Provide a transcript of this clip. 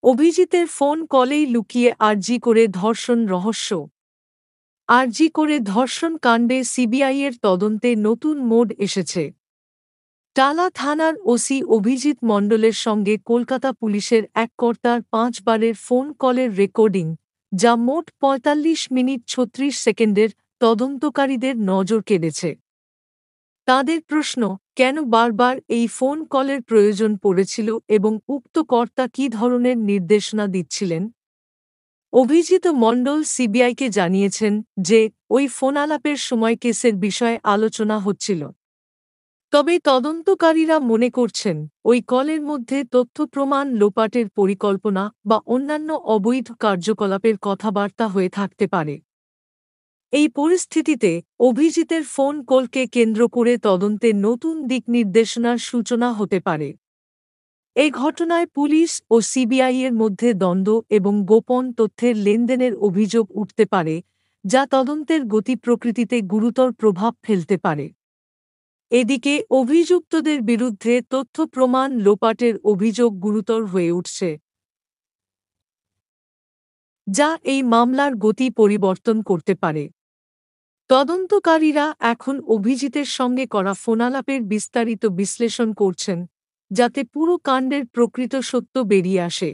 অভিজিতের phone কলেই লুকিয়ে আরজি করে ধর্ষণ রহস্য। আরজি করে ধর্ষণ কাণ্ডে সিবিআইয়ের তদন্তে নতুন মোড় এসেছে। টালা থানার ওসি অভিজিৎ মণ্ডলের সঙ্গে কলকাতা পুলিশের এক কর্তার ৫ বারের ফোন কলের রেকর্ডিং, যা মোট ৪৫ মিনিট ৩৬ সেকেন্ডের, তদন্তকারীদের নজর কেড়েছে। তাঁদের প্রশ্ন, কেন বারবার এই ফোন কলের প্রয়োজন পড়েছিল এবং উক্ত কর্তা কী ধরনের নির্দেশনা দিচ্ছিলেন। অভিজিৎ মণ্ডল সিবিআইকে জানিয়েছেন যে ওই ফোনালাপের সময় কেসের বিষয়ে আলোচনা হচ্ছিল। তবে তদন্তকারীরা মনে করছেন ওই কলের মধ্যে তথ্যপ্রমাণ লোপাটের পরিকল্পনা বা অন্যান্য অবৈধ কার্যকলাপের কথাবার্তা হয়ে থাকতে পারে। এই পরিস্থিতিতে অভিজিতের ফোন কলকে কেন্দ্র করে তদন্তে নতুন দিক নির্দেশনার সূচনা হতে পারে। এই ঘটনায় পুলিশ ও সিবিআইয়ের মধ্যে দ্বন্দ্ব এবং গোপন তথ্যের লেনদেনের অভিযোগ উঠতে পারে, যা তদন্তের গতি প্রকৃতিতে গুরুতর প্রভাব ফেলতে পারে। এদিকে অভিযুক্তদের বিরুদ্ধে তথ্য প্রমাণ লোপাটের অভিযোগ গুরুতর হয়ে উঠছে, যা এই মামলার গতি পরিবর্তন করতে পারে। তদন্তকারীরা এখন অভিজিতের সঙ্গে করা ফোনালাপের বিস্তারিত বিশ্লেষণ করছেন, যাতে পুরো কাণ্ডের প্রকৃত সত্য বেরিয়ে আসে।